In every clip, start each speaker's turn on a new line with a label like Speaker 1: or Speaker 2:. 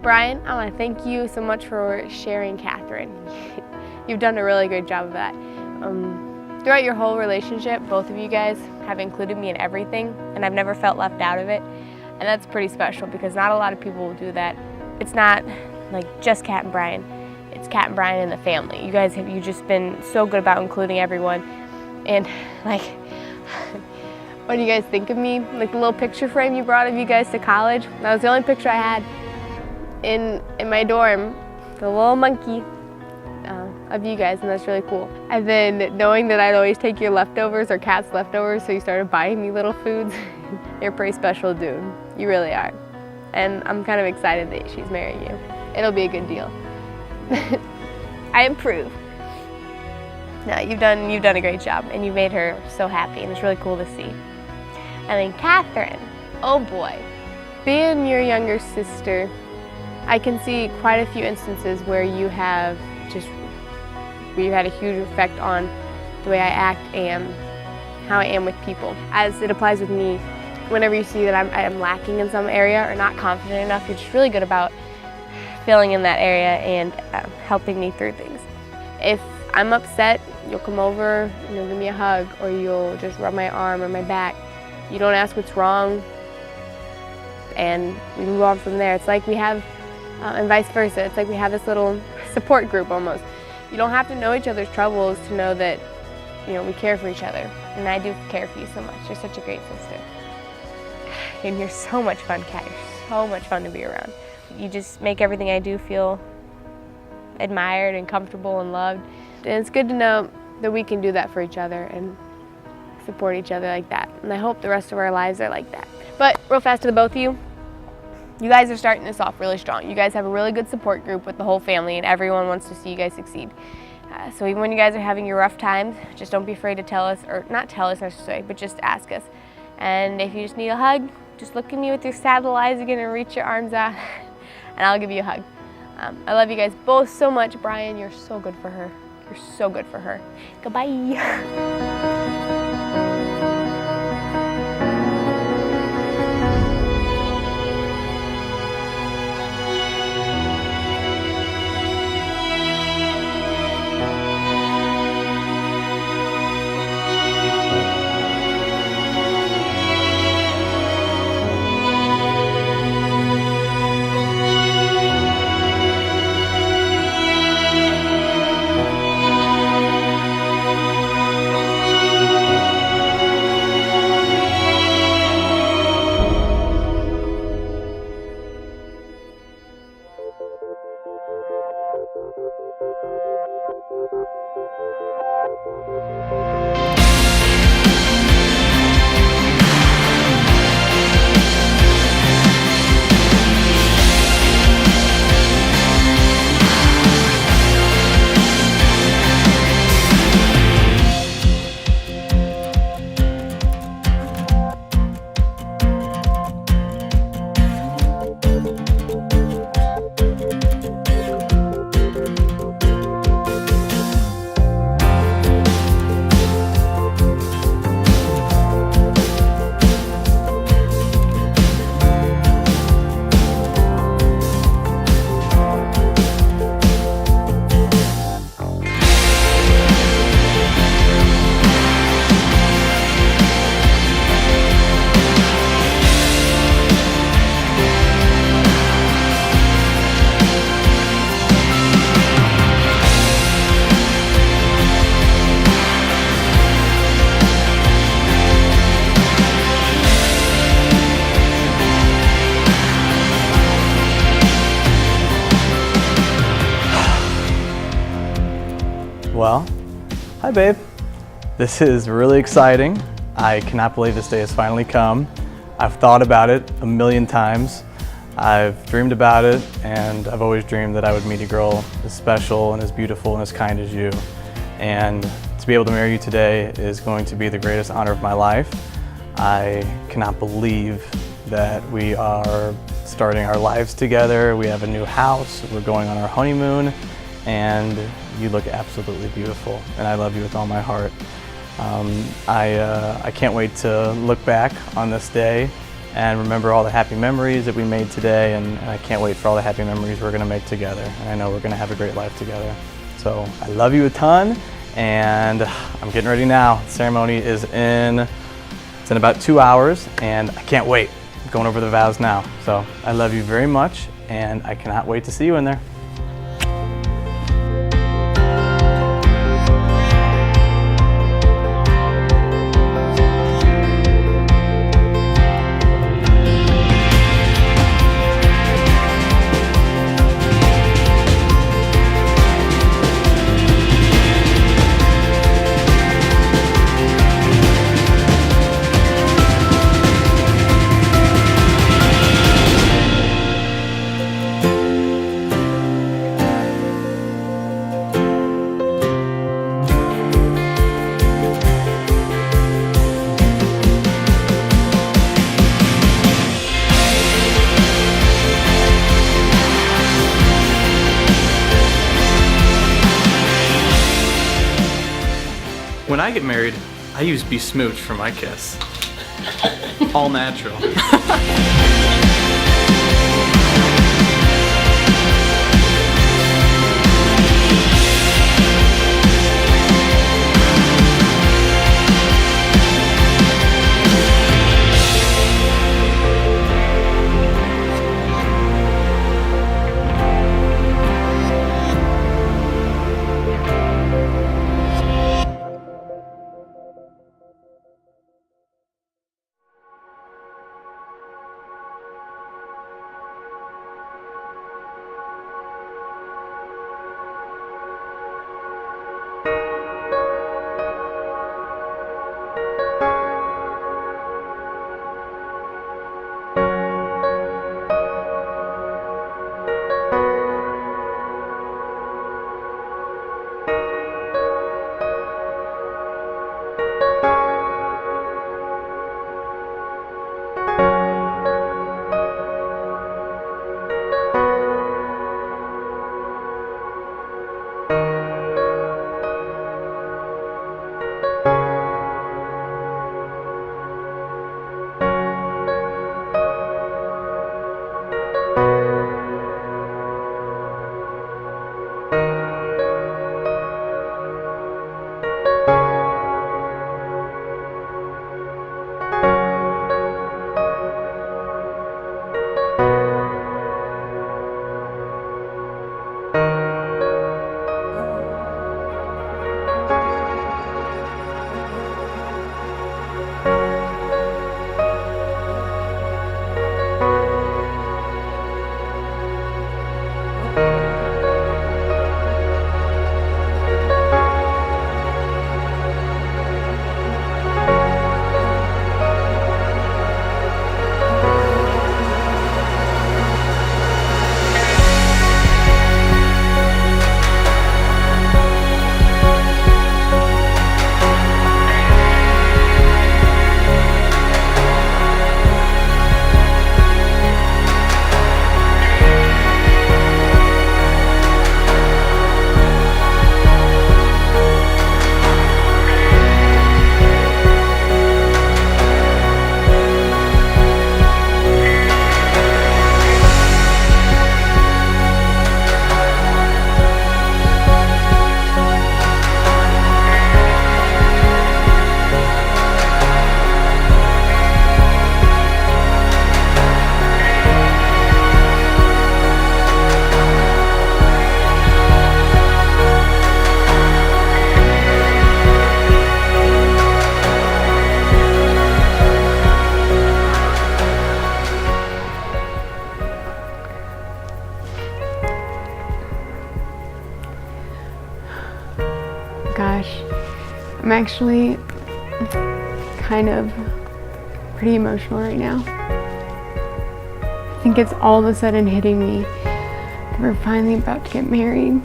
Speaker 1: Brian, I want to thank you so much for sharing Catherine. You've done a really great job of that. Throughout your whole relationship, both of you guys have included me in everything, and I've never felt left out of it. And that's pretty special because not a lot of people will do that. It's not like just Cat and Brian. It's Cat and Brian and the family. You guys have just been so good about including everyone. And like, what do you guys think of me? Like the little picture frame you brought of you guys to college? That was the only picture I had in my dorm. The little monkey of you guys, and that's really cool. And then knowing that I'd always take your leftovers or Cat's leftovers, so you started buying me little foods. You're a pretty special dude. You really are. And I'm kind of excited that she's marrying you. It'll be a good deal. I approve. No, you've done a great job, and you made her so happy, and it's really cool to see. And then Catherine, oh boy. Being your younger sister, I can see quite a few instances where you have had a huge effect on the way I act and how I am with people. As it applies with me, whenever you see that I'm lacking in some area or not confident enough, you're just really good about filling in that area and helping me through things. If I'm upset, you'll come over, give me a hug, or you'll just rub my arm or my back. You don't ask what's wrong, and we move on from there. It's like we have, and vice versa, it's like we have this little support group almost. You don't have to know each other's troubles to know that, we care for each other. And I do care for you so much. You're such a great sister. And you're so much fun, Cat. You're so much fun to be around. You just make everything I do feel admired and comfortable and loved. And it's good to know that we can do that for each other and support each other like that. And I hope the rest of our lives are like that. But real fast to the both of you, you guys are starting this off really strong. You guys have a really good support group with the whole family, and everyone wants to see you guys succeed. So even when you guys are having your rough times, just don't be afraid to tell us, or not tell us, I should say, but just ask us. And if you just need a hug, just look at me with your sad little eyes again and reach your arms out, and I'll give you a hug. I love you guys both so much. Brian, you're so good for her. You're so good for her. Goodbye.
Speaker 2: Well, hi babe. This is really exciting. I cannot believe this day has finally come. I've thought about it a million times. I've dreamed about it, and I've always dreamed that I would meet a girl as special and as beautiful and as kind as you. And to be able to marry you today is going to be the greatest honor of my life. I cannot believe that we are starting our lives together. We have a new house, we're going on our honeymoon, and you look absolutely beautiful, and I love you with all my heart. I can't wait to look back on this day and remember all the happy memories that we made today, and I can't wait for all the happy memories we're going to make together. And I know we're going to have a great life together. So I love you a ton, and I'm getting ready now. The ceremony is in about 2 hours, and I can't wait. I'm going over the vows now. So I love you very much, and I cannot wait to see you in there. When I get married, I use Be Smooch for my kiss. All natural.
Speaker 3: Gosh, I'm actually kind of pretty emotional right now. I think it's all of a sudden hitting me that we're finally about to get married.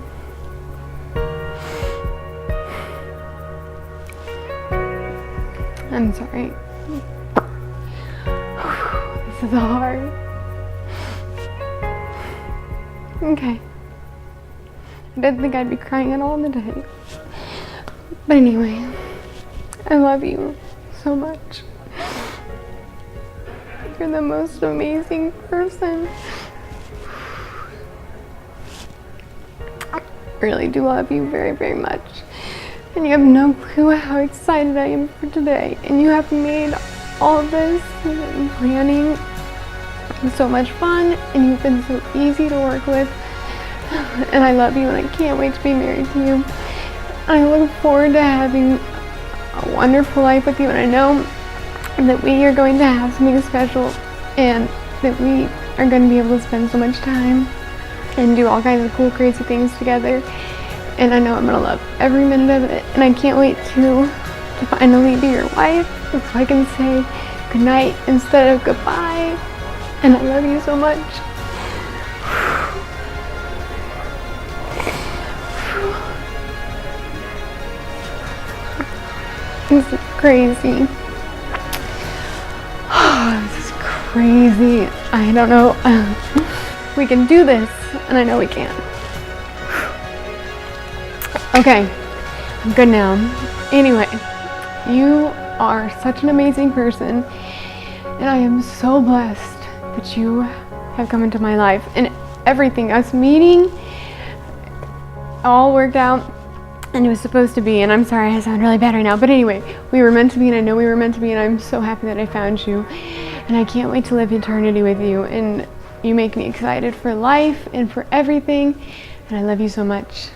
Speaker 3: I'm sorry. This is hard. Okay. I didn't think I'd be crying at all today. But anyway, I love you so much. You're the most amazing person. I really do love you very, very much. And you have no clue how excited I am for today. And you have made all of this and planning so much fun, and you've been so easy to work with. And I love you, and I can't wait to be married to you. I look forward to having a wonderful life with you, and I know that we are going to have something special, and that we are going to be able to spend so much time and do all kinds of cool, crazy things together. And I know I'm going to love every minute of it, and I can't wait to finally be your wife, so I can say goodnight instead of goodbye. And I love you so much. This is crazy. This is crazy. I don't know. We can do this, and I know we can. Okay, I'm good now. Anyway, you are such an amazing person, and I am so blessed that you have come into my life. And everything, us meeting, all worked out, and it was supposed to be, and I'm sorry I sound really bad right now, but anyway, we were meant to be, and I know we were meant to be, and I'm so happy that I found you, and I can't wait to live eternity with you, and you make me excited for life and for everything, and I love you so much.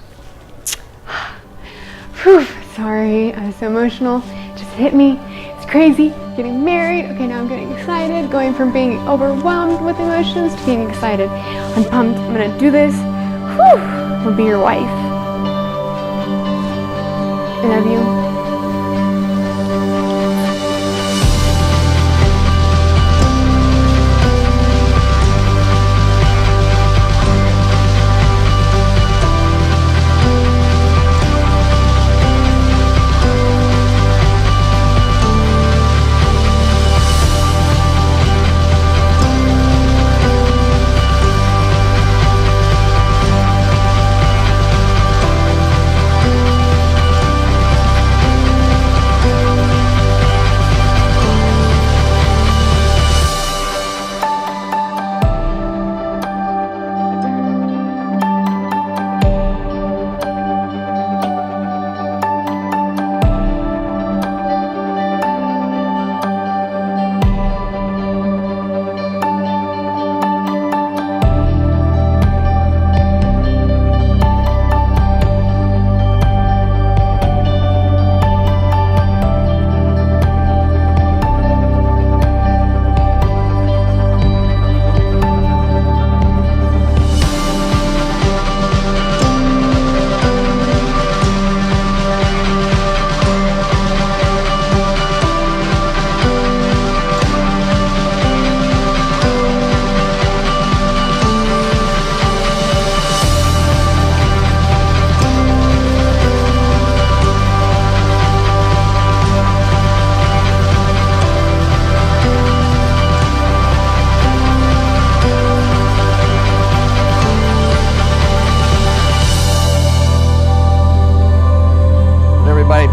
Speaker 3: Whew, sorry, I was so emotional. It just hit me. It's crazy. Getting married. Okay, now I'm getting excited. Going from being overwhelmed with emotions to being excited. I'm pumped. I'm gonna do this. Whew, I'll be your wife. I love you.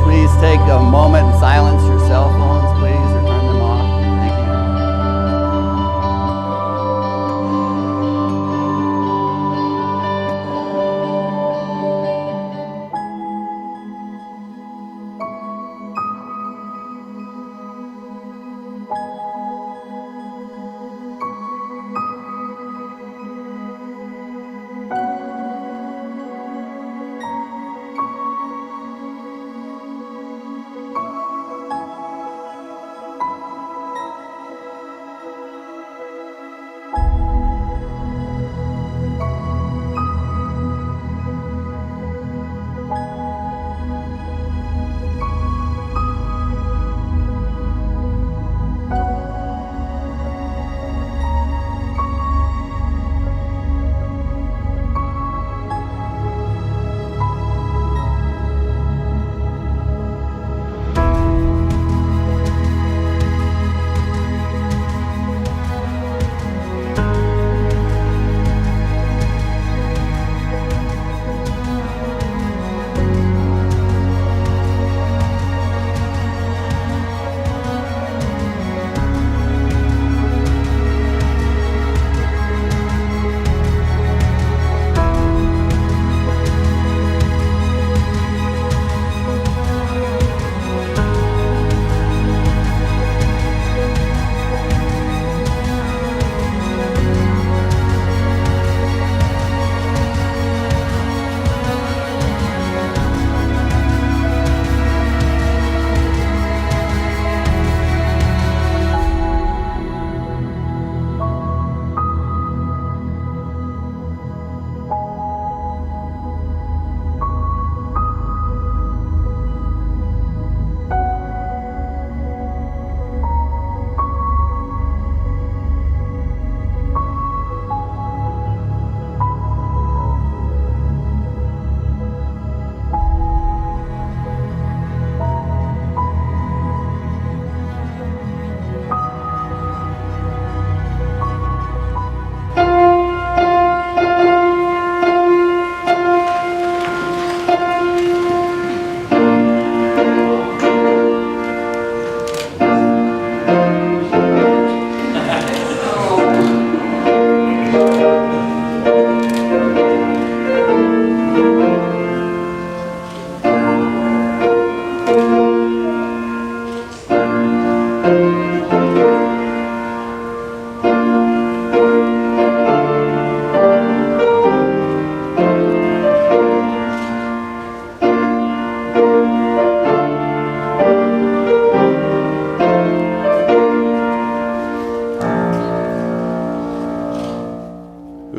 Speaker 4: Please take a moment and silence your cell phones, please, or turn them off. Thank you.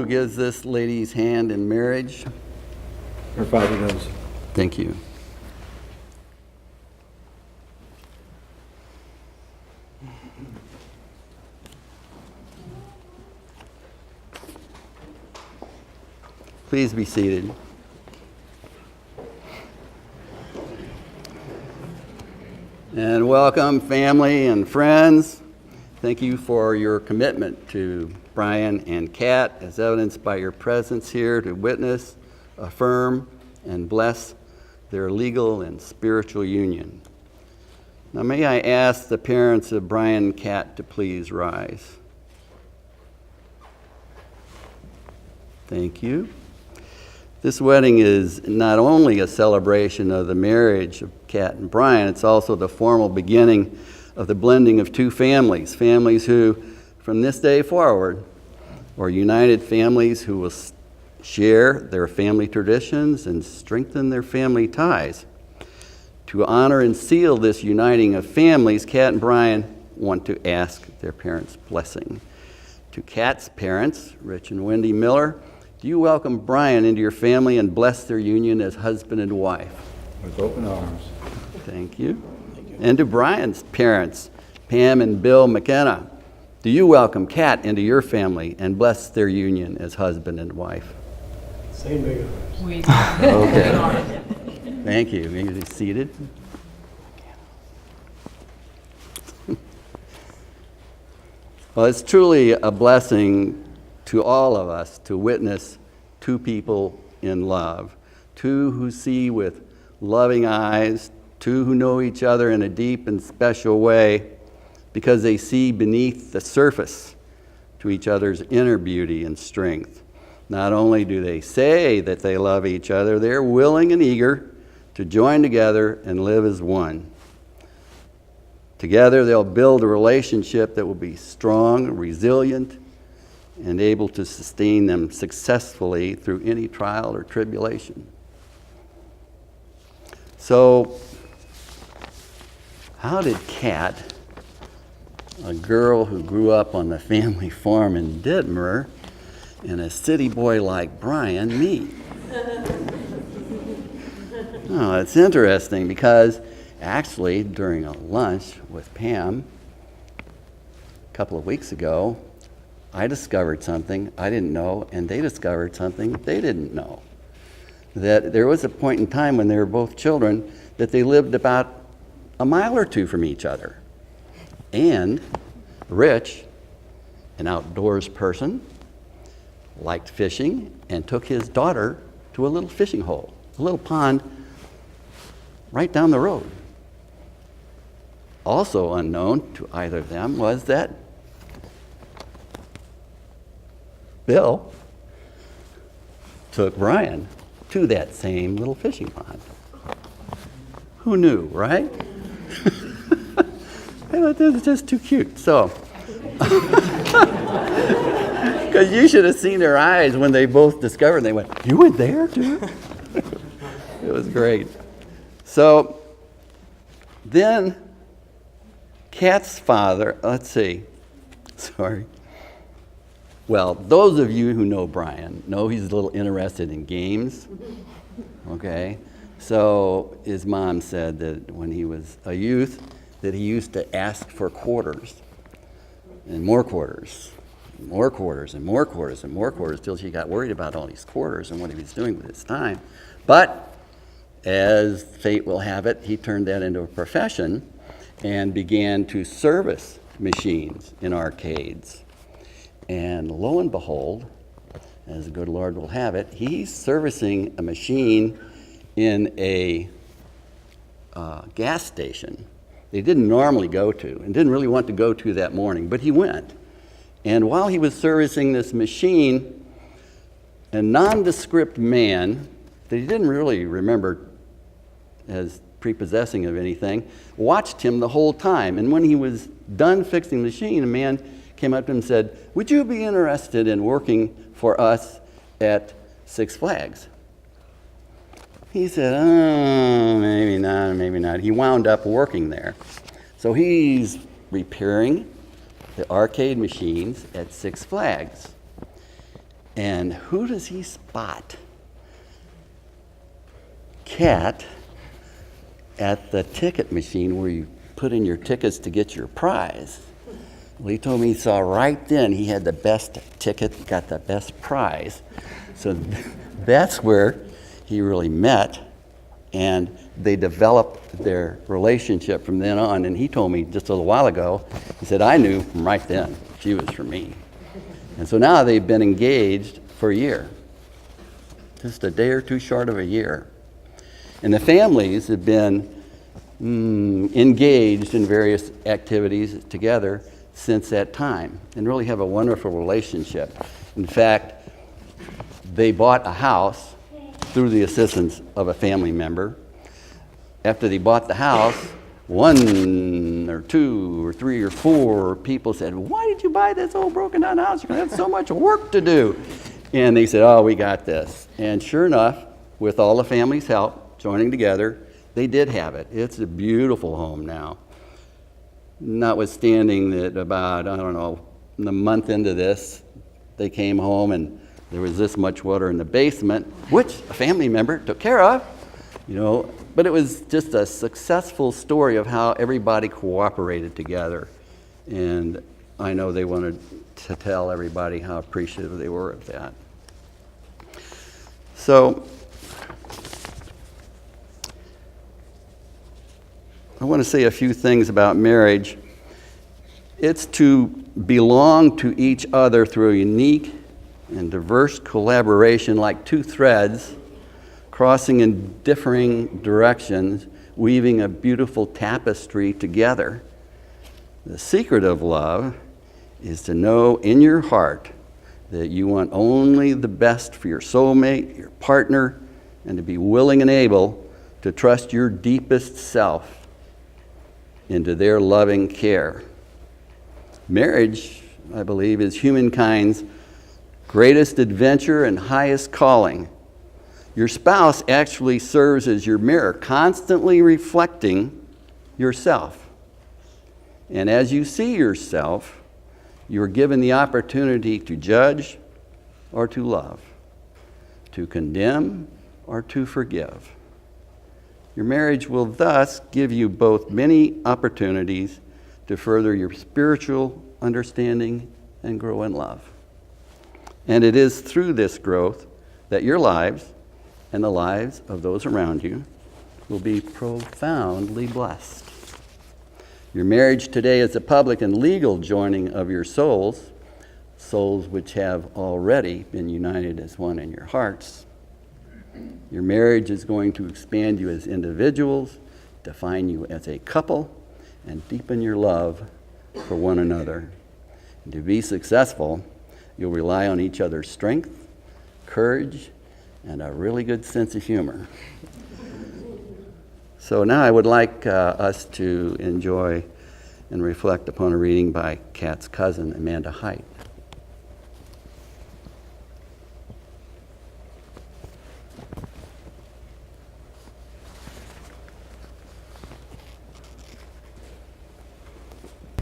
Speaker 4: who gives this lady's hand in marriage?
Speaker 5: Her father does.
Speaker 4: Thank you. Please be seated. And welcome, family and friends. Thank you for your commitment to Brian and Kat, as evidenced by your presence here to witness, affirm, and bless their legal and spiritual union. Now, may I ask the parents of Brian and Kat to please rise? Thank you. This wedding is not only a celebration of the marriage of Kat and Brian, it's also the formal beginning of the blending of two families, families who, from this day forward, are united families who will share their family traditions and strengthen their family ties. To honor and seal this uniting of families, Kat and Brian want to ask their parents' blessing. To Kat's parents, Rich and Wendy Miller, do you welcome Brian into your family and bless their union as husband and wife?
Speaker 5: With open arms.
Speaker 4: Thank you. And to Brian's parents, Pam and Bill McKenna, do you welcome Kat into your family and bless their union as husband and wife?
Speaker 5: Same big arms.
Speaker 4: Okay. Thank you. May you be seated. Well, it's truly a blessing to all of us to witness two people in love, two who see with loving eyes, two who know each other in a deep and special way because they see beneath the surface to each other's inner beauty and strength. Not only do they say that they love each other, they're willing and eager to join together and live as one. Together, they'll build a relationship that will be strong, resilient, and able to sustain them successfully through any trial or tribulation. So, how did Kat, a girl who grew up on the family farm in Ditmer, and a city boy like Brian meet? Oh, it's interesting because actually during a lunch with Pam a couple of weeks ago, I discovered something I didn't know, and they discovered something they didn't know. That there was a point in time when they were both children that they lived about a mile or two from each other. And Rich, an outdoors person, liked fishing and took his daughter to a little fishing hole, a little pond right down the road. Also unknown to either of them was that Bill took Brian to that same little fishing pond. Who knew, right? I thought this was just too cute. So, because you should have seen their eyes when they both discovered. They went, "You went there too?" It was great. So then Kat's father, Well, those of you who know Brian know he's a little interested in games, okay? So his mom said that when he was a youth that he used to ask for quarters and more quarters, and more quarters and more quarters and more quarters till she got worried about all these quarters and what he was doing with his time. But as fate will have it, he turned that into a profession and began to service machines in arcades. And lo and behold, as the good Lord will have it, he's servicing a machine in a gas station they didn't normally go to and didn't really want to go to that morning, but he went. And while he was servicing this machine, a nondescript man that he didn't really remember as prepossessing of anything watched him the whole time. And when he was done fixing the machine, a man came up to him and said, "Would you be interested in working for us at Six Flags?" He said, "Oh, maybe not, maybe not." He wound up working there. So he's repairing the arcade machines at Six Flags. And who does he spot? Kat at the ticket machine where you put in your tickets to get your prize. Well, he told me he saw right then he had the best ticket, got the best prize. So that's where he really met, and they developed their relationship from then on. And he told me just a little while ago, he said, I knew from right then she was for me. And so now they've been engaged for a year, just a day or two short of a year. And the families have been engaged in various activities together since that time and really have a wonderful relationship. In fact, they bought a house through the assistance of a family member. After they bought the house, one or two or three or four people said, why did you buy this old broken down house? You're going to have so much work to do. And they said, oh, we got this. And sure enough, with all the family's help, joining together, they did have it. It's a beautiful home now. Notwithstanding that about, I don't know, a month into this, they came home and there was this much water in the basement, which a family member took care of, but it was just a successful story of how everybody cooperated together. And I know they wanted to tell everybody how appreciative they were of that. So, I want to say a few things about marriage. It's to belong to each other through a unique and diverse collaboration like two threads crossing in differing directions, weaving a beautiful tapestry together. The secret of love is to know in your heart that you want only the best for your soulmate, your partner, and to be willing and able to trust your deepest self into their loving care. Marriage, I believe, is humankind's greatest adventure and highest calling. Your spouse actually serves as your mirror, constantly reflecting yourself. And as you see yourself, you are given the opportunity to judge or to love, to condemn or to forgive. Your marriage will thus give you both many opportunities to further your spiritual understanding and grow in love. And it is through this growth that your lives and the lives of those around you will be profoundly blessed. Your marriage today is a public and legal joining of your souls, souls which have already been united as one in your hearts. Your marriage is going to expand you as individuals, define you as a couple, and deepen your love for one another. And to be successful, you'll rely on each other's strength, courage, and a really good sense of humor. So now I would like us to enjoy and reflect upon a reading by Kat's cousin, Amanda Height.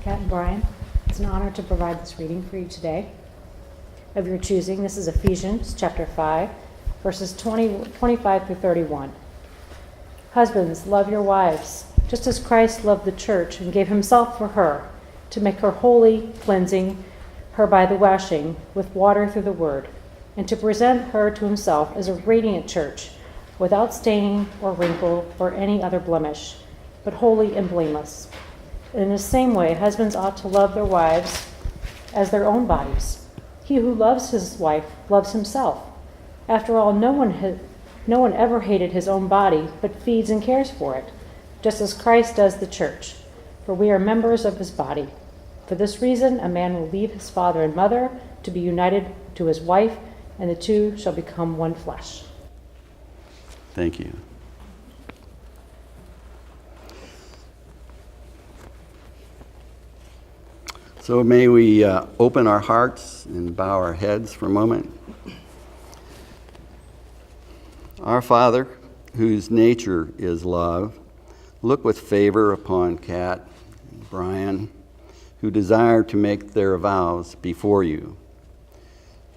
Speaker 6: Kat and Brian, it's an honor to provide this reading for you today. Of your choosing, this is Ephesians chapter 5, verses 25 through 31. Husbands, love your wives, just as Christ loved the church and gave himself for her, to make her holy, cleansing her by the washing with water through the word, and to present her to himself as a radiant church, without stain or wrinkle or any other blemish, but holy and blameless. In the same way, husbands ought to love their wives as their own bodies. He who loves his wife loves himself. After all, no one ever hated his own body, but feeds and cares for it, just as Christ does the church, for we are members of his body. For this reason, a man will leave his father and mother to be united to his wife, and the two shall become one flesh.
Speaker 4: Thank you. So may we open our hearts and bow our heads for a moment. Our Father, whose nature is love, look with favor upon Kat and Brian, who desire to make their vows before you.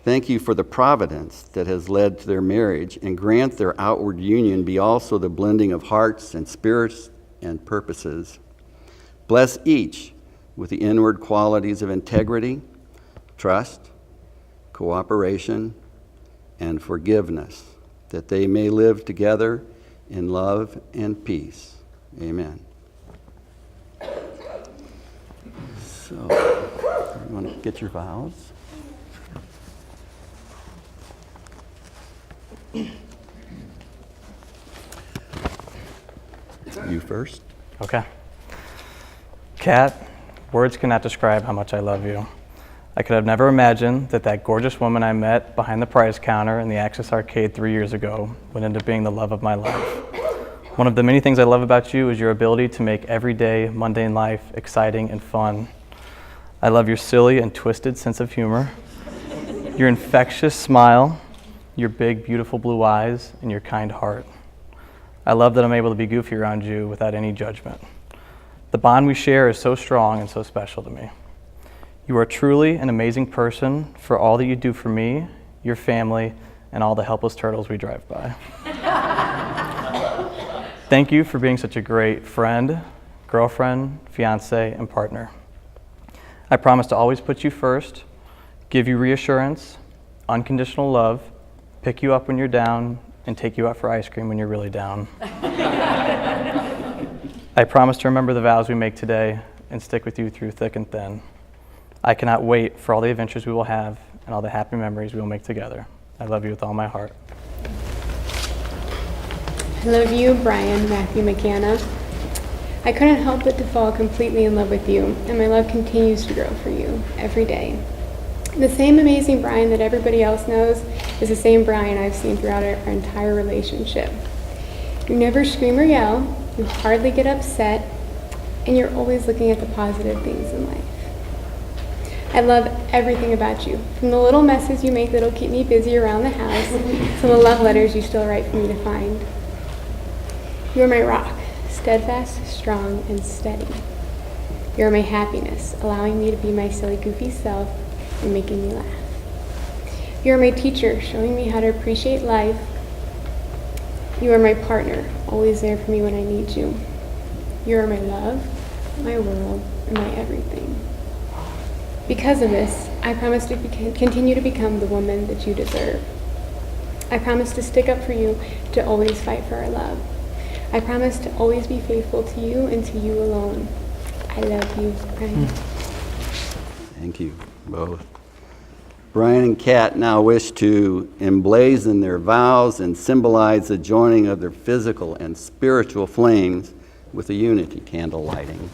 Speaker 4: Thank you for the providence that has led to their marriage, and grant their outward union be also the blending of hearts and spirits and purposes. Bless each with the inward qualities of integrity, trust, cooperation, and forgiveness, that they may live together in love and peace. Amen. So, you want to get your vows? You first.
Speaker 2: Okay. Kat, words cannot describe how much I love you. I could have never imagined that that gorgeous woman I met behind the prize counter in the Axis Arcade 3 years ago would end up being the love of my life. One of the many things I love about you is your ability to make everyday, mundane life exciting and fun. I love your silly and twisted sense of humor, your infectious smile, your big, beautiful blue eyes, and your kind heart. I love that I'm able to be goofy around you without any judgment. The bond we share is so strong and so special to me. You are truly an amazing person for all that you do for me, your family, and all the helpless turtles we drive by. Thank you for being such a great friend, girlfriend, fiance, and partner. I promise to always put you first, give you reassurance, unconditional love, pick you up when you're down, and take you out for ice cream when you're really down. I promise to remember the vows we make today and stick with you through thick and thin. I cannot wait for all the adventures we will have and all the happy memories we will make together. I love you with all my heart.
Speaker 3: I love you, Brian Matthew McCanna. I couldn't help but to fall completely in love with you, and my love continues to grow for you every day. The same amazing Brian that everybody else knows is the same Brian I've seen throughout our entire relationship. You never scream or yell, you hardly get upset, and you're always looking at the positive things in life. I love everything about you, from the little messes you make that'll keep me busy around the house to the love letters you still write for me to find. You are my rock, steadfast, strong, and steady. You are my happiness, allowing me to be my silly, goofy self and making me laugh. You are my teacher, showing me how to appreciate life. You are my partner, always there for me when I need you. You are my love, my world, and my everything. Because of this, I promise to continue to become the woman that you deserve. I promise to stick up for you, to always fight for our love. I promise to always be faithful to you and to you alone. I love you, Brian.
Speaker 4: Thank you both. Brian and Kat now wish to emblazon their vows and symbolize the joining of their physical and spiritual flames with a unity candle lighting.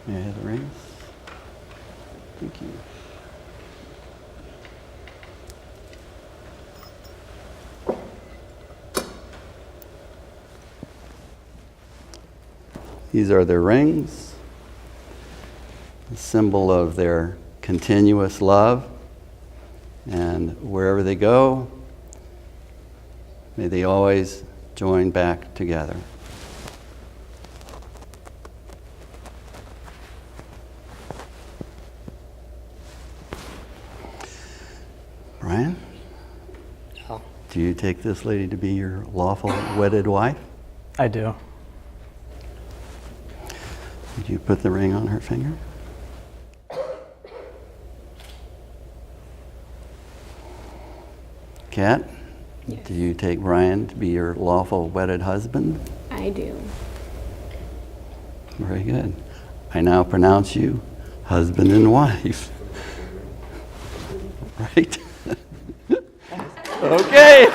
Speaker 4: May I have the rings? Thank you. These are their rings, a symbol of their continuous love. And wherever they go, may they always join back together. Brian?
Speaker 2: Yeah.
Speaker 4: Do you take this lady to be your lawful wedded wife?
Speaker 2: I do.
Speaker 4: Did you put the ring on her finger? Kat?
Speaker 3: Yes.
Speaker 4: Do you take Brian to be your lawful wedded husband?
Speaker 3: I do.
Speaker 4: Very good. I now pronounce you husband and wife. Right? Okay.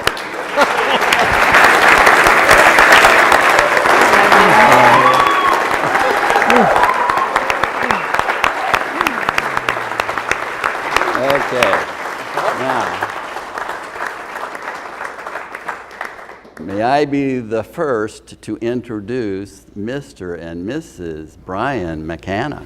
Speaker 4: I be the first to introduce Mr. and Mrs. Brian McCanna.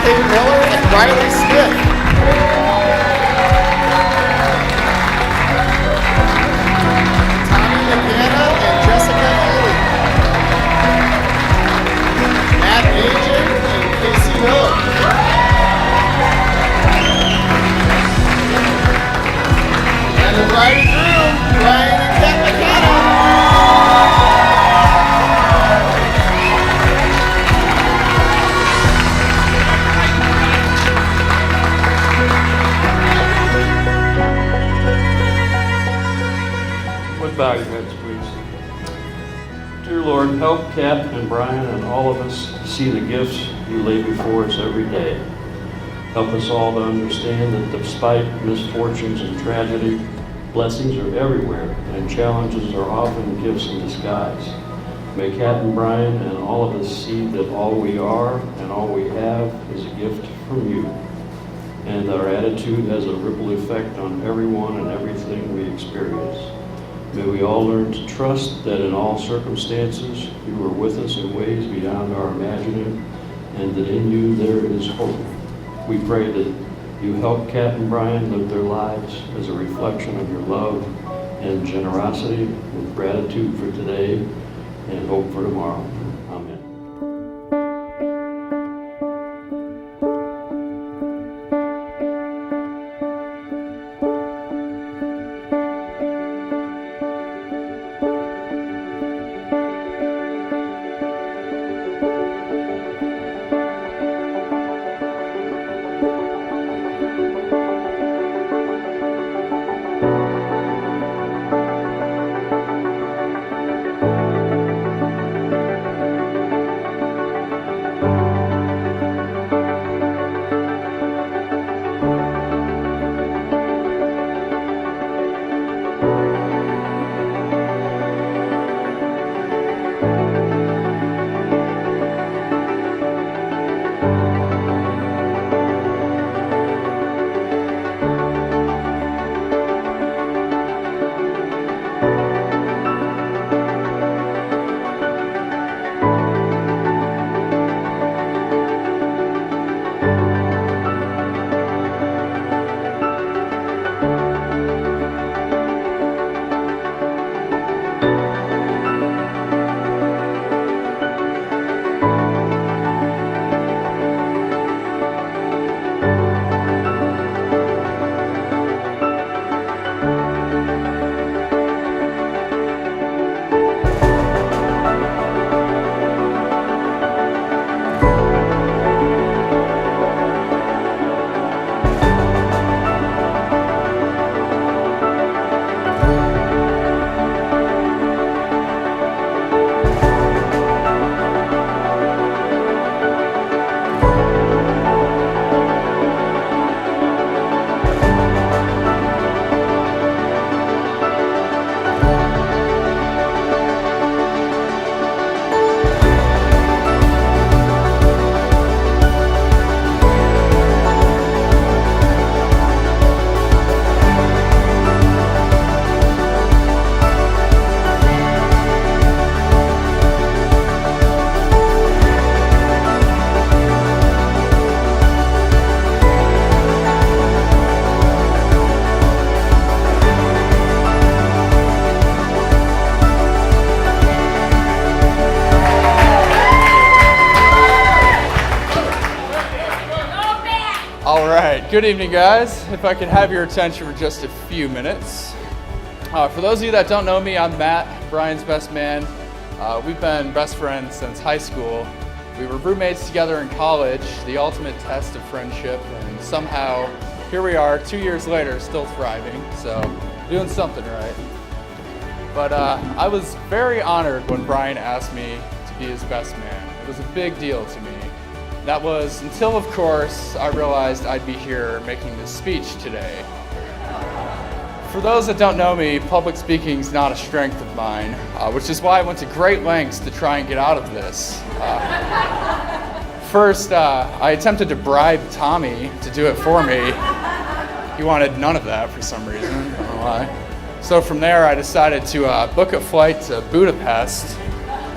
Speaker 7: Kate Miller and Riley Smith. Tommy McGanna and Jessica Ely. Matt Agin and Casey Miller. And the bride and groom, Brian and Kat McKenna.
Speaker 8: Bow your heads, please. Dear Lord, help Kat and Brian and all of us see the gifts you lay before us every day. Help us all to understand that despite misfortunes and tragedy, blessings are everywhere and challenges are often gifts in disguise. May Kat and Brian and all of us see that all we are and all we have is a gift from you, and that our attitude has a ripple effect on everyone and everything we experience. May we all learn to trust that in all circumstances you are with us in ways beyond our imagining, and that in you there is hope. We pray that you help Kat and Brian live their lives as a reflection of your love and generosity, with gratitude for today and hope for tomorrow. Amen.
Speaker 2: Good evening, guys. If I could have your attention for just a few minutes. For those of you that don't know me, I'm Matt, Brian's best man. We've been best friends since high school. We were roommates together in college, the ultimate test of friendship, and somehow here we are 2 years later, still thriving, so doing something right. But I was very honored when Brian asked me to be his best man. It was a big deal to me. That was until, of course, I realized I'd be here making this speech today. For those that don't know me, public speaking is not a strength of mine, which is why I went to great lengths to try and get out of this. First, I attempted to bribe Tommy to do it for me. He wanted none of that for some reason, I don't know why. So from there, I decided to book a flight to Budapest.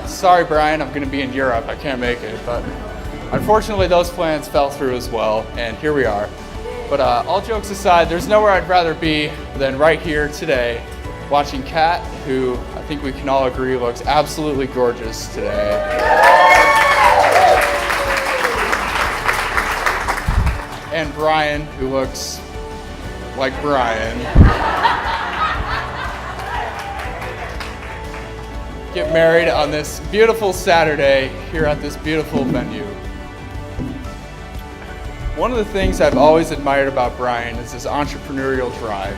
Speaker 2: Sorry, Brian, I'm gonna be in Europe, I can't make it, but Unfortunately, those plans fell through as well, and here we are. But all jokes aside, there's nowhere I'd rather be than right here today, watching Kat, who I think we can all agree looks absolutely gorgeous today. And Brian, who looks like Brian. Get married on this beautiful Saturday here at this beautiful venue. One of the things I've always admired about Brian is his entrepreneurial drive.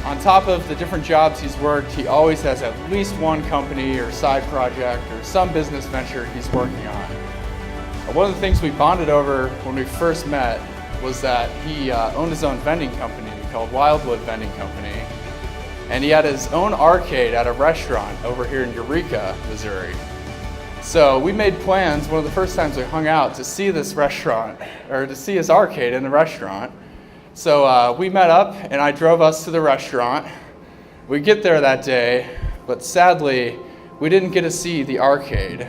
Speaker 2: On top of the different jobs he's worked, he always has at least one company or side project or some business venture he's working on. One of the things we bonded over when we first met was that he owned his own vending company called Wildwood Vending Company, and he had his own arcade at a restaurant over here in Eureka, Missouri. So we made plans one of the first times we hung out to see this restaurant, or to see his arcade in the restaurant. So we met up and I drove us to the restaurant. We get there that day, but sadly, we didn't get to see the arcade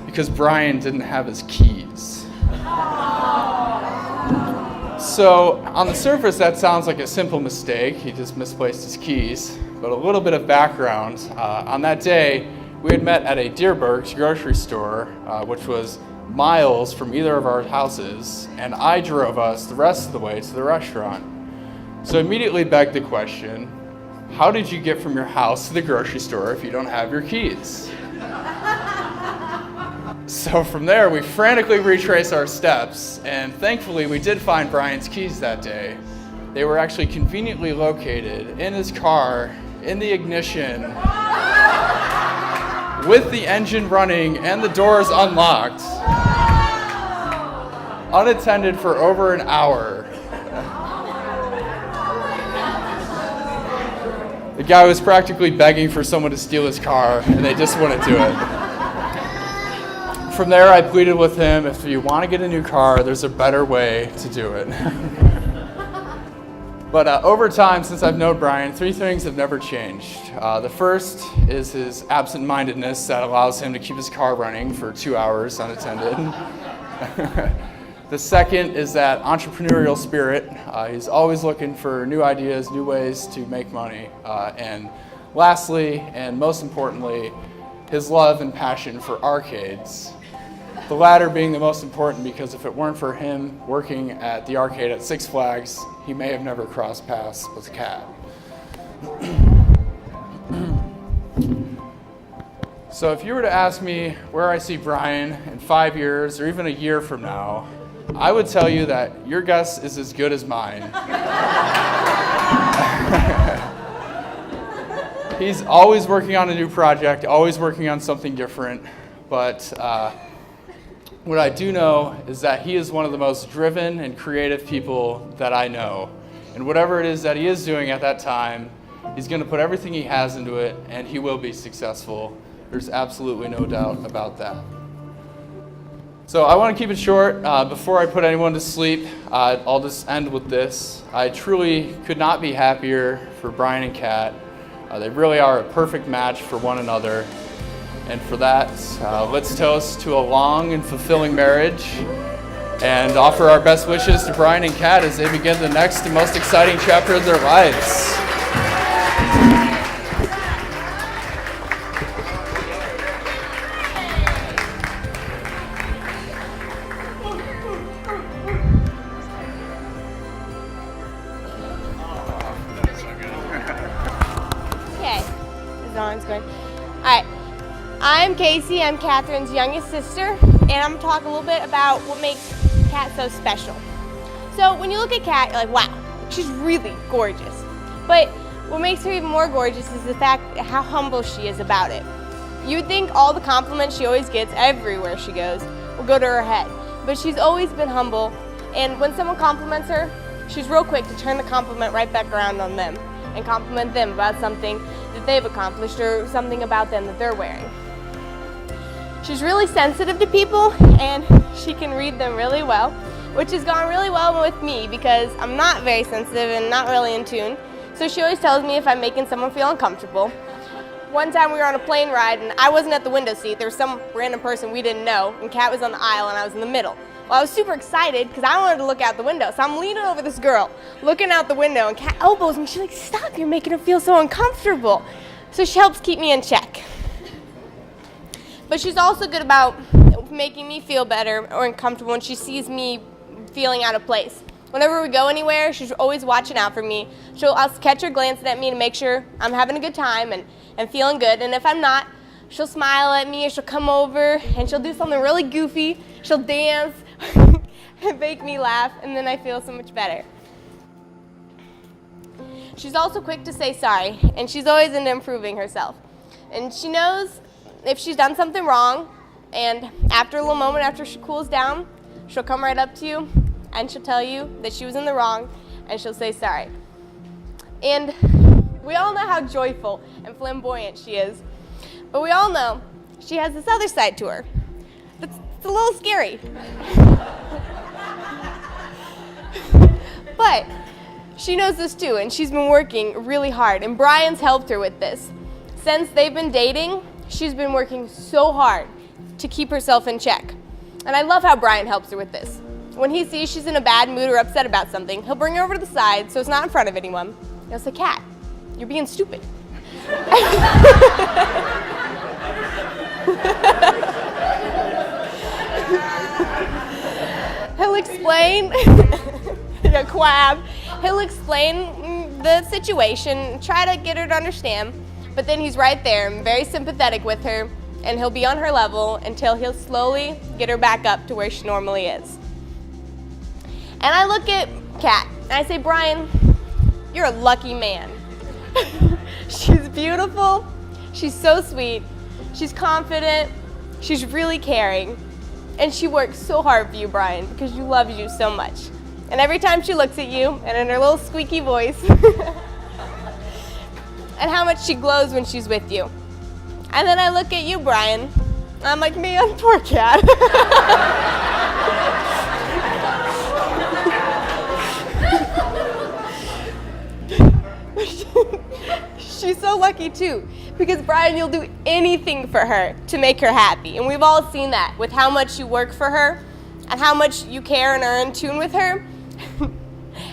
Speaker 2: because Brian didn't have his keys. So on the surface, that sounds like a simple mistake. He just misplaced his keys. But a little bit of background. On that day, we had met at a Deerberg's grocery store, which was miles from either of our houses, and I drove us the rest of the way to the restaurant. So immediately begged the question, how did you get from your house to the grocery store if you don't have your keys? So from there, we frantically retraced our steps, and thankfully we did find Brian's keys that day. They were actually conveniently located in his car, in the ignition, with the engine running and the doors unlocked, unattended for over an hour. The guy was practically begging for someone to steal his car, and they just wouldn't do it. From there, I pleaded with him, if you want to get a new car, there's a better way to do it. But over time, since I've known Brian, 3 things have never changed. The first is his absent-mindedness that allows him to keep his car running for 2 hours unattended. The second is that entrepreneurial spirit. He's always looking for new ideas, new ways to make money. And lastly, and most importantly, his love and passion for arcades. The latter being the most important because if it weren't for him working at the arcade at Six Flags, he may have never crossed paths with Kat. So if you were to ask me where I see Brian in 5 years or even a year from now, I would tell you that your guess is as good as mine. He's always working on a new project, always working on something different, but what I do know is that he is one of the most driven and creative people that I know. And whatever it is that he is doing at that time, he's going to put everything he has into it, and he will be successful. There's absolutely no doubt about that. So I want to keep it short. Before I put anyone to sleep, I'll just end with this. I truly could not be happier for Brian and Kat. They really are a perfect match for one another. And for that, let's toast to a long and fulfilling marriage and offer our best wishes to Brian and Kat as they begin the next and most exciting chapter of their lives.
Speaker 1: Okay, as long as going. All right. I'm Casey, I'm Catherine's youngest sister, and I'm going to talk a little bit about what makes Kat so special. So when you look at Kat, you're like, wow, she's really gorgeous. But what makes her even more gorgeous is the fact how humble she is about it. You would think all the compliments she always gets everywhere she goes will go to her head, but she's always been humble, and when someone compliments her, she's real quick to turn the compliment right back around on them and compliment them about something that they've accomplished or something about them that they're wearing. She's really sensitive to people, and she can read them really well, which has gone really well with me because I'm not very sensitive and not really in tune. So she always tells me if I'm making someone feel uncomfortable. one time we were on a plane ride and I wasn't at the window seat. There was some random person we didn't know, and Kat was on the aisle and I was in the middle. Well, I was super excited because I wanted to look out the window. So I'm leaning over this girl, looking out the window, and Kat elbows me. She's like, "Stop, you're making her feel so uncomfortable." So she helps keep me in check. But she's also good about making me feel better or uncomfortable when she sees me feeling out of place. Whenever we go anywhere, she's always watching out for me. I'll catch her glancing at me to make sure I'm having a good time and feeling good. And if I'm not, she'll smile at me, or she'll come over and she'll do something really goofy. She'll dance and make me laugh, and then I feel so much better. She's also quick to say sorry, and she's always into improving herself. And she knows if she's done something wrong, and after a little moment, after she cools down, she'll come right up to you and she'll tell you that she was in the wrong, and she'll say sorry. And we all know how joyful and flamboyant she is, but we all know she has this other side to her that's a little scary. But she knows this too, and she's been working really hard, and Brian's helped her with this. Since they've been dating, she's been working so hard to keep herself in check. And I love how Brian helps her with this. When he sees she's in a bad mood or upset about something, he'll bring her over to the side so it's not in front of anyone. He'll say, "Kat, you're being stupid." He'll explain, Quab. He'll explain the situation, try to get her to understand, but then he's right there and very sympathetic with her, and he'll be on her level until he'll slowly get her back up to where she normally is. And I look at Kat and I say, "Brian, you're a lucky man." She's beautiful, she's so sweet, she's confident, she's really caring, and she works so hard for you, Brian, because she loves you so much. And every time she looks at you, and in her little squeaky voice, and how much she glows when she's with you. And then I look at you, Brian, and I'm like, "Man, poor Kat." She's so lucky too, because Brian, you'll do anything for her to make her happy. And we've all seen that with how much you work for her and how much you care and are in tune with her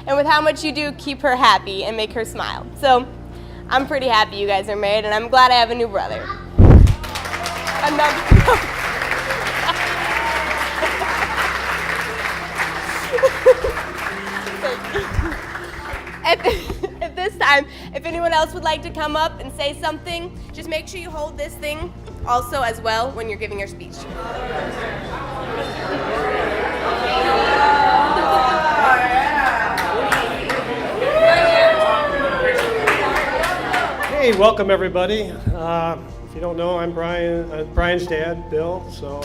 Speaker 1: and with how much you do keep her happy and make her smile. So I'm pretty happy you guys are married, and I'm glad I have a new brother. At this time, if anyone else would like to come up and say something, just make sure you hold this thing also as well when you're giving your speech.
Speaker 9: Hey, welcome everybody. If you don't know, I'm Brian's dad, Bill. So,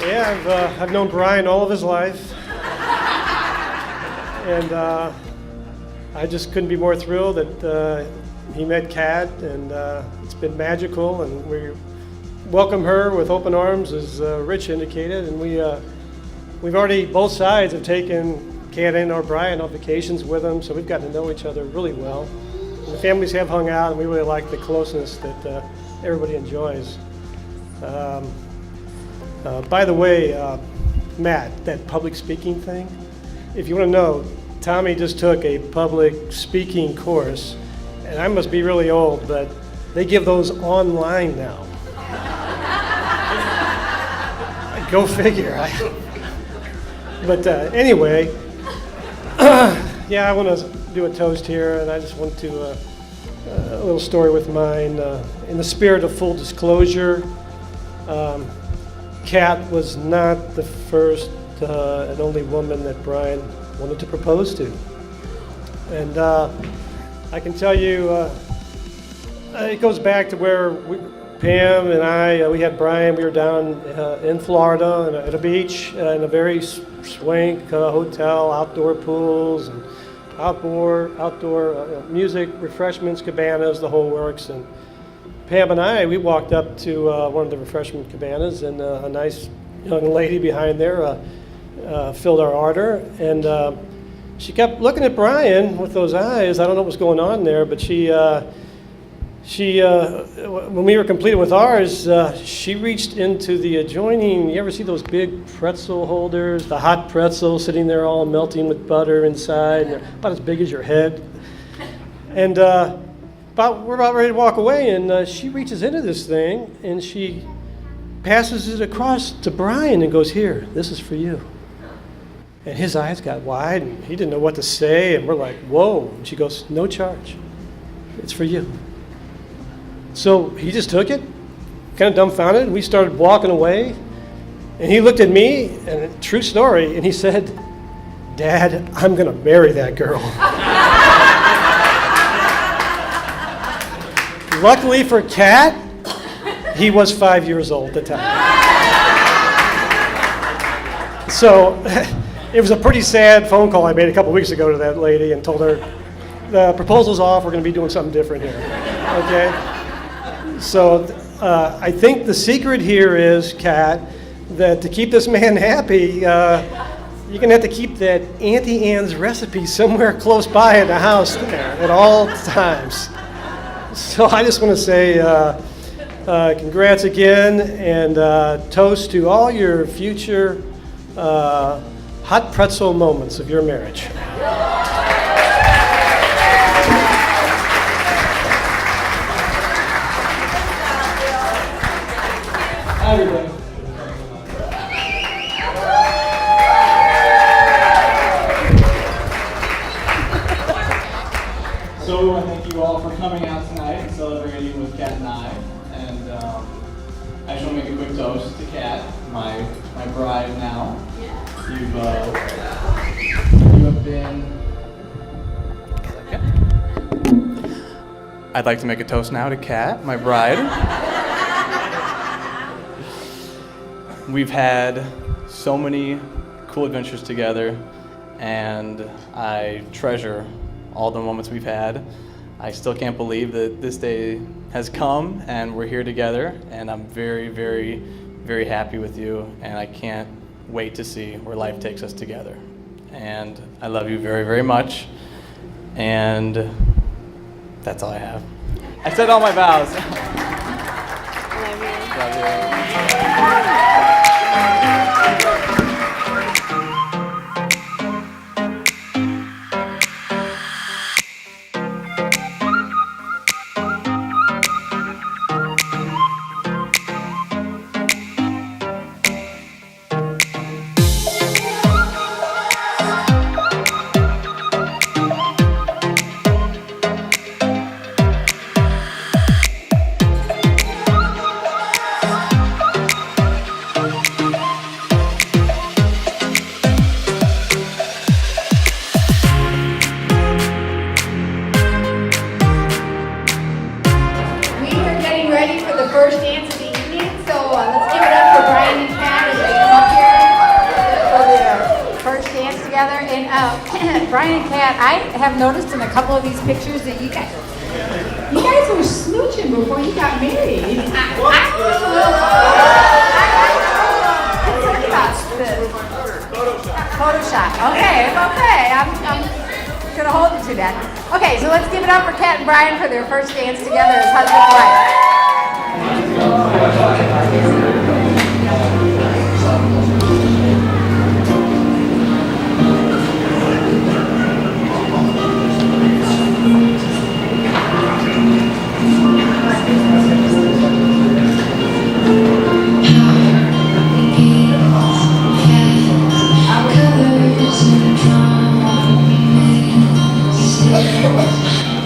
Speaker 9: yeah, I've known Brian all of his life, and I just couldn't be more thrilled that he met Kat, and it's been magical, and we welcome her with open arms, as Rich indicated, and we've already, both sides have taken Kat and or Brian on vacations with them, so we've gotten to know each other really well. And the families have hung out, and we really like the closeness that everybody enjoys. By the way, Matt, that public speaking thing, if you want to know, Tommy just took a public speaking course, and I must be really old, but they give those online now. Go figure. But anyway, yeah, I want to do a toast here, and I just want to, a little story with mine. In the spirit of full disclosure, Kat was not the first and only woman that Brian wanted to propose to. And I can tell you, it goes back to where Pam and I, we had Brian, we were down in Florida at a beach in a very swank hotel, outdoor pools, and outdoor music, refreshments, cabanas, the whole works. And Pam and I, we walked up to one of the refreshment cabanas, and a nice young lady behind there filled our order. And she kept looking at Brian with those eyes. I don't know what was going on there, but when we were completed with ours, she reached into the adjoining, you ever see those big pretzel holders, the hot pretzel sitting there all melting with butter inside, about as big as your head. And we're about ready to walk away, and she reaches into this thing, and she passes it across to Brian and goes, "Here, this is for you." And his eyes got wide, and he didn't know what to say, and we're like, "Whoa." And she goes, "No charge. It's for you." So he just took it, kind of dumbfounded, and we started walking away. And he looked at me, and true story, and he said, "Dad, I'm going to marry that girl." Luckily for Kat, he was 5 years old at the time. So it was a pretty sad phone call I made a couple weeks ago to that lady and told her, "The proposal's off, we're going to be doing something different here." Okay? So I think the secret here is, Kat, that to keep this man happy, you're going to have to keep that Auntie Anne's recipe somewhere close by in the house there at all times. So I just want to say congrats again, and toast to all your future hot pretzel moments of your marriage.
Speaker 2: Hi, everybody. So I thank you all for coming out tonight and celebrating with Kat and I. And I just want to make a quick toast to Kat, my bride now. You have been. I'd like to make a toast now to Kat, my bride. We've had so many cool adventures together, and I treasure all the moments we've had. I still can't believe that this day has come and we're here together, and I'm very, very, very happy with you, and I can't wait to see where life takes us together. And I love you very, very much, and that's all I have. I said all my vows. Love you.
Speaker 10: First dance of the evening, so let's give it up for Brian and Kat as they come up here for their first dance together. And Brian and Kat, I have noticed in a couple of these pictures that you guys were smooching before you got married. I was a little Photoshop. Okay, it's okay. I'm gonna hold you to that. Okay, so let's give it up for Kat and Brian for their first dance together as husband and wife.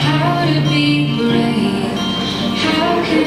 Speaker 11: How to be brave? How can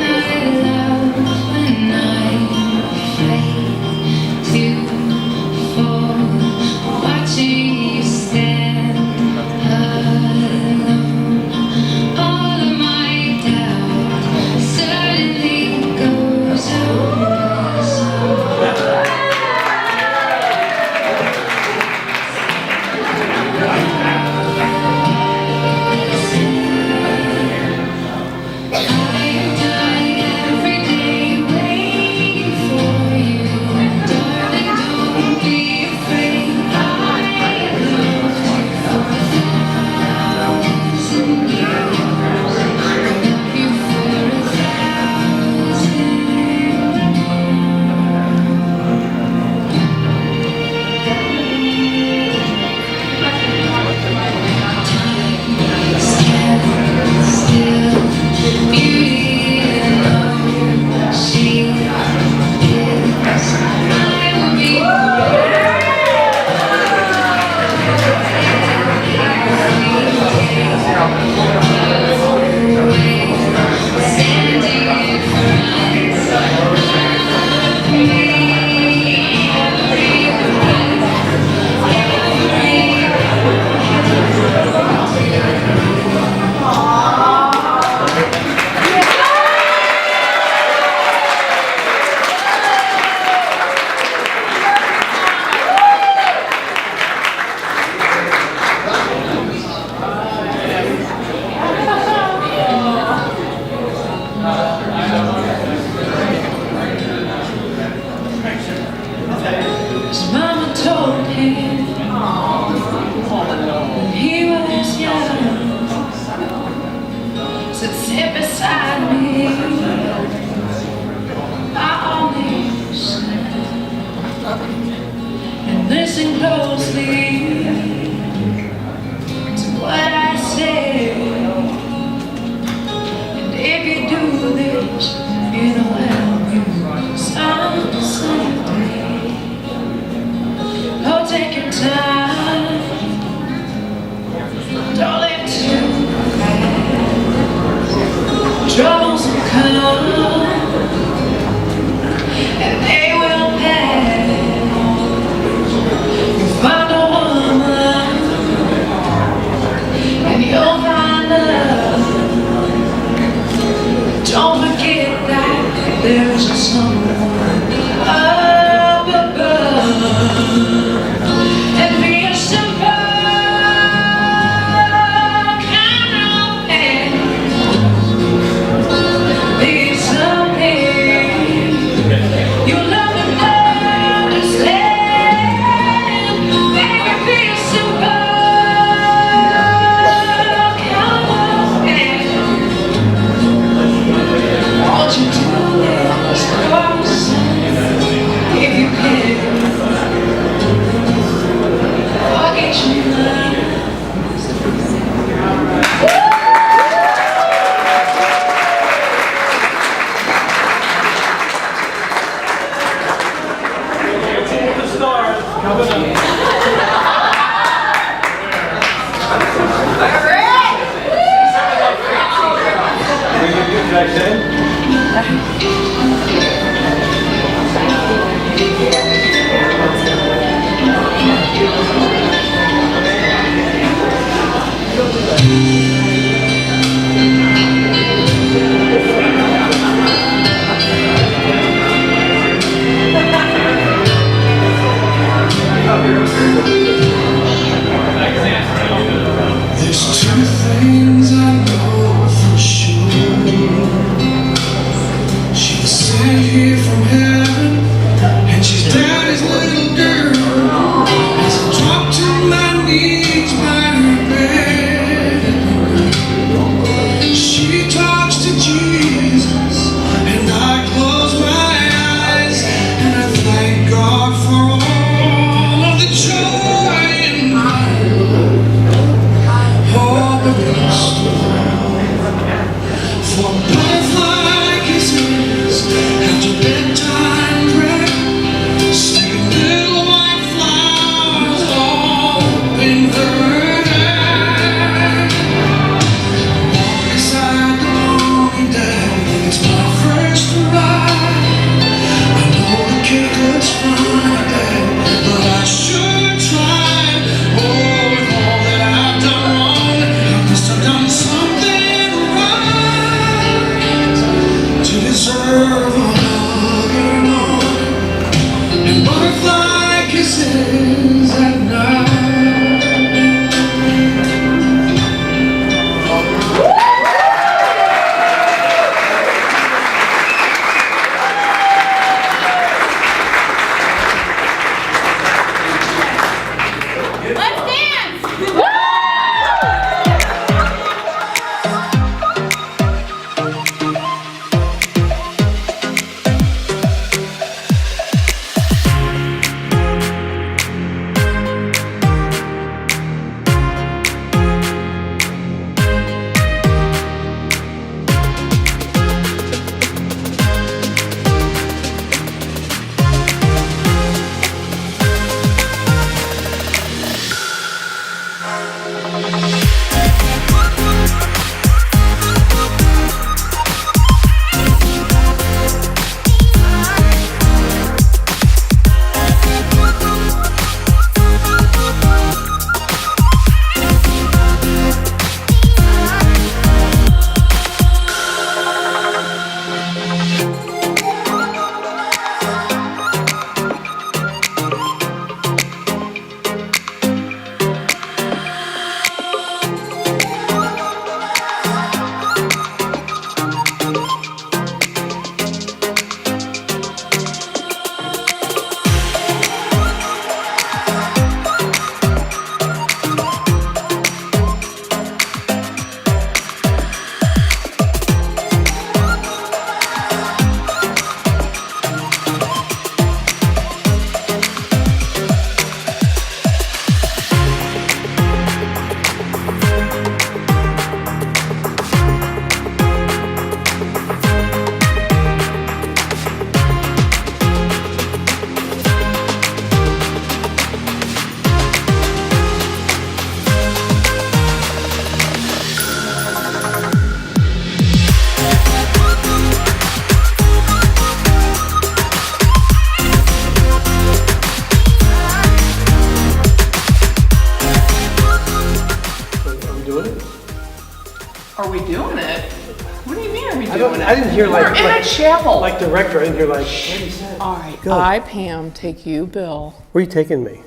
Speaker 9: I didn't hear like,
Speaker 11: We're in a chapel.
Speaker 9: like director. I didn't hear like, what he said.
Speaker 11: All right,
Speaker 9: Go.
Speaker 11: I, Pam, take you, Bill.
Speaker 9: Where are you taking me?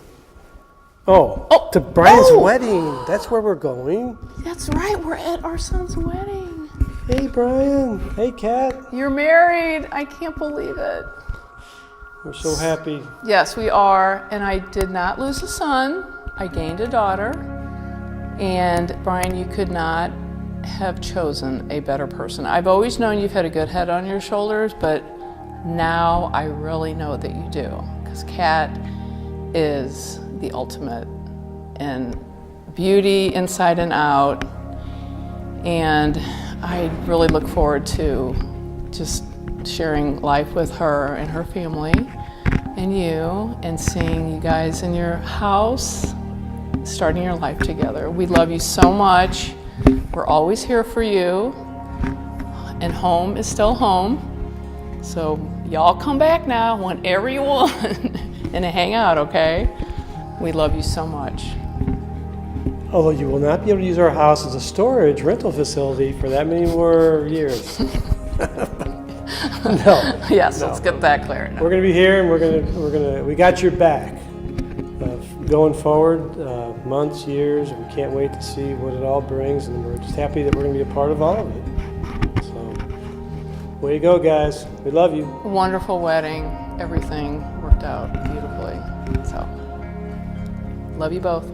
Speaker 9: Oh,
Speaker 11: Oh,
Speaker 9: to Brian's
Speaker 11: oh.
Speaker 9: wedding. That's where we're going.
Speaker 11: That's right, we're at our son's wedding.
Speaker 9: Hey, Brian. Hey, Kat.
Speaker 11: You're married. I can't believe it.
Speaker 9: We're so happy.
Speaker 11: Yes, we are. And I did not lose a son. I gained a daughter. And Brian, you could not have chosen a better person. I've always known you've had a good head on your shoulders, but now I really know that you do. Because Kat is the ultimate in beauty inside and out. And I really look forward to just sharing life with her and her family and you, and seeing you guys in your house, starting your life together. We love you so much. We're always here for you, and home is still home. So y'all come back now whenever you want and hang out, okay? We love you so much.
Speaker 9: Although you will not be able to use our house as a storage rental facility for that many more years. No.
Speaker 11: Yes,
Speaker 9: no.
Speaker 11: let's get that clear. No.
Speaker 9: We're going to be here, and we got your back. Going forward, months, years, and we can't wait to see what it all brings, and we're just happy that we're going to be a part of all of it. So, way to go, guys. We love you.
Speaker 11: Wonderful wedding. Everything worked out beautifully. So, love you both.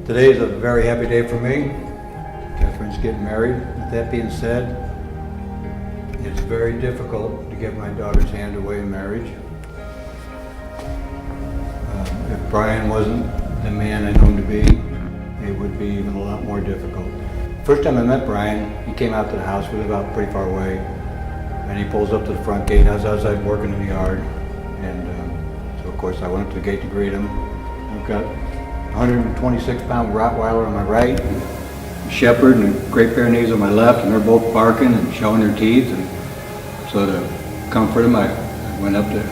Speaker 5: Today is a very happy day for me. Catherine's getting married. With that being said, it's very difficult to get my daughter's hand away in marriage. If Brian wasn't the man I know him to be, it would be even a lot more difficult. First time I met Brian, he came out to the house. We live out pretty far away. And he pulls up to the front gate. I was outside working in the yard. And so, of course, I went up to the gate to greet him. I've got 126-pound Rottweiler on my right, a Shepherd and a Great Pyrenees on my left, and they're both barking and showing their teeth. And so to comfort him, I went up to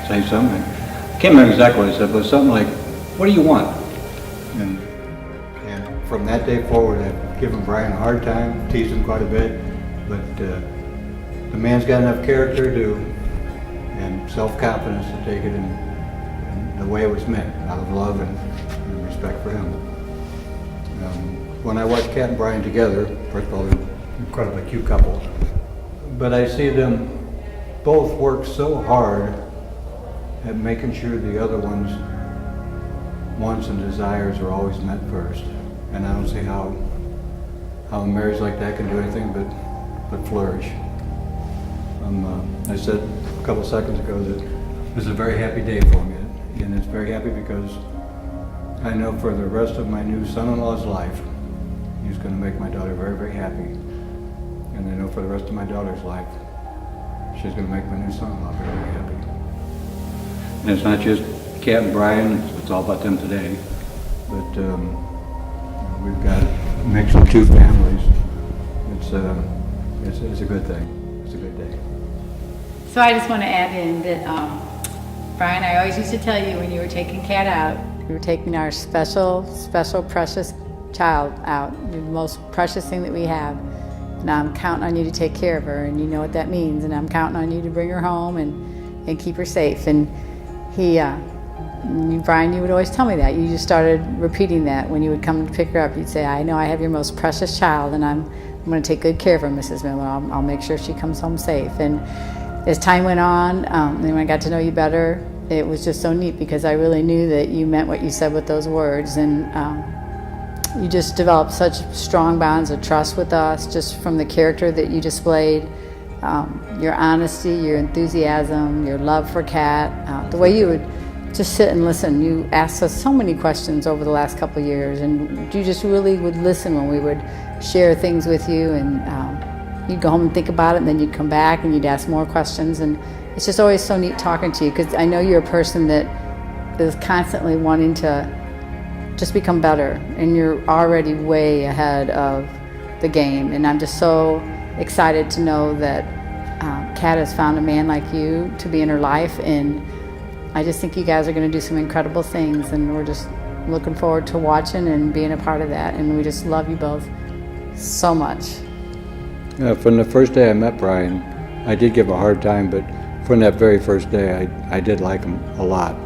Speaker 5: say something. I can't remember exactly what I said, but it was something like, "What do you want?" And from that day forward, I've given Brian a hard time, teased him quite a bit, but the man's got enough character and self-confidence to take it in the way it was meant, out of love and respect for him. When I watch Kat and Brian together, first of all, they're an incredibly cute couple, but I see them both work so hard at making sure the other one's wants and desires are always met first. And I don't see how a marriage like that can do anything but flourish. I said a couple seconds ago that this is a very happy day for me, and it's very happy because I know for the rest of my new son-in-law's life, he's going to make my daughter very, very happy. And I know for the rest of my daughter's life, she's going to make my new son-in-law very, very happy. And it's not just Kat and Brian, it's all about them today. But we've got a mix of two families. It's a good thing. It's a good day.
Speaker 10: So I just want to add in that, Brian, I always used to tell you when you were taking Kat out, you were taking our special, precious child out, the most precious thing that we have. Now I'm counting on you to take care of her, and you know what that means, and I'm counting on you to bring her home and keep her safe. And Brian, you would always tell me that. You just started repeating that when you would come to pick her up. You'd say, "I know I have your most precious child, and I'm going to take good care of her, Mrs. Miller. I'll make sure she comes home safe." And as time went on, and when I got to know you better, it was just so neat because I really knew that you meant what you said with those words, and you just developed such strong bonds of trust with us just from the character that you displayed, your honesty, your enthusiasm, your love for Kat, the way you would just sit and listen. You asked us so many questions over the last couple of years, and you just really would listen when we would share things with you, and you'd go home and think about it, and then you'd come back and you'd ask more questions. And it's just always so neat talking to you because I know you're a person that is constantly wanting to just become better, and you're already way ahead of the game. And I'm just so excited to know that Kat has found a man like you to be in her life, and I just think you guys are going to do some incredible things, and we're just looking forward to watching and being a part of that. And we just love you both so much.
Speaker 5: From the first day I met Brian, I did give a hard time, but from that very first day, I did like him a lot.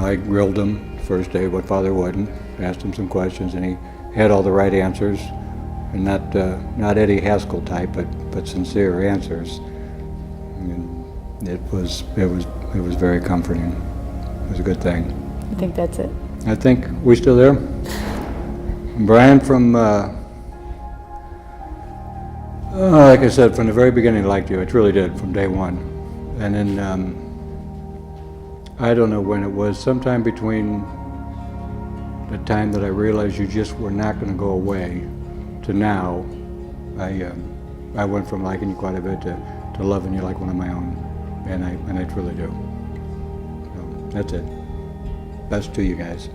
Speaker 5: I grilled him first day what Father wouldn't, asked him some questions, and he had all the right answers, and not Eddie Haskell type, but sincere answers. And it was very comforting. It was a good thing.
Speaker 6: I think that's it.
Speaker 5: I think we still there. Brian, from like I said, from the very beginning, I liked you. I truly did, from day one. And then I don't know when it was, sometime between the time that I realized you just were not going to go away to now, I went from liking you quite a bit to loving you like one of my own, and I truly do. So that's it. Best to you guys.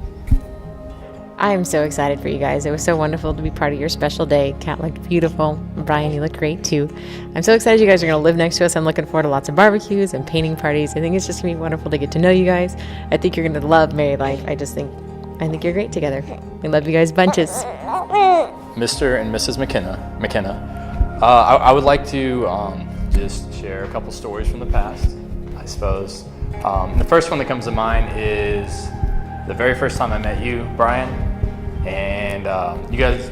Speaker 12: I am so excited for you guys. It was so wonderful to be part of your special day. Kat looked beautiful. Brian, you look great too. I'm so excited you guys are going to live next to us. I'm looking forward to lots of barbecues and painting parties. I think it's just going to be wonderful to get to know you guys. I think you're going to love married life. I think you're great together. We love you guys bunches.
Speaker 13: Mr. and Mrs. McKenna. I would like to just share a couple stories from the past, I suppose. The first one that comes to mind is the very first time I met you, Brian, and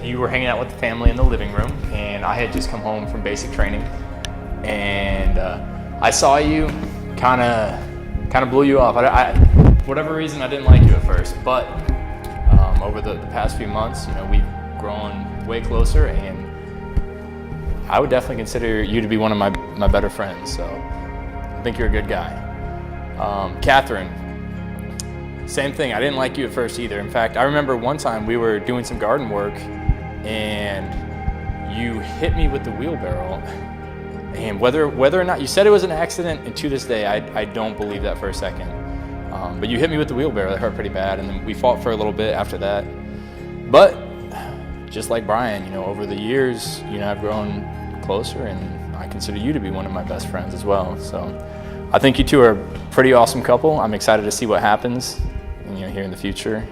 Speaker 13: you were hanging out with the family in the living room, and I had just come home from basic training, and I saw you, kind of blew you off. For whatever reason, I didn't like you at first, but over the past few months, we've grown way closer, and I would definitely consider you to be one of my better friends. So I think you're a good guy. Catherine, same thing. I didn't like you at first either. In fact, I remember one time we were doing some garden work and you hit me with the wheelbarrow. And whether or not, you said it was an accident, and to this day, I don't believe that for a second. But you hit me with the wheelbarrow. That hurt pretty bad, and then we fought for a little bit after that. But just like Brian, over the years, I've grown closer, and I consider you to be one of my best friends as well. So I think you two are a pretty awesome couple. I'm excited to see what happens, here in the future.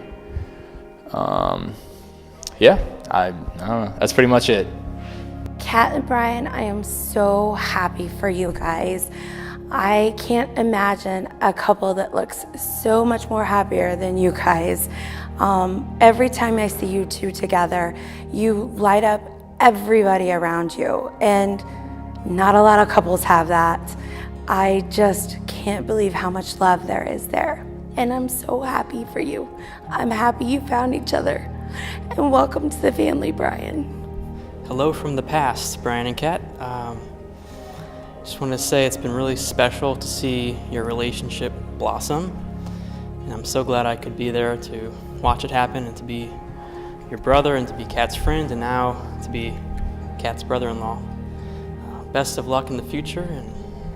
Speaker 13: Yeah, I don't know. That's pretty much it.
Speaker 14: Kat and Brian, I am so happy for you guys. I can't imagine a couple that looks so much more happier than you guys. Every time I see you two together, you light up everybody around you, and not a lot of couples have that. I just can't believe how much love there is there, and I'm so happy for you. I'm happy you found each other, and welcome to the family, Brian.
Speaker 15: Hello from the past, Brian and Kat. Just want to say it's been really special to see your relationship blossom, and I'm so glad I could be there to watch it happen, and to be your brother, and to be Kat's friend, and now to be Kat's brother-in-law. Best of luck in the future, and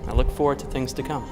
Speaker 15: I look forward to things to come.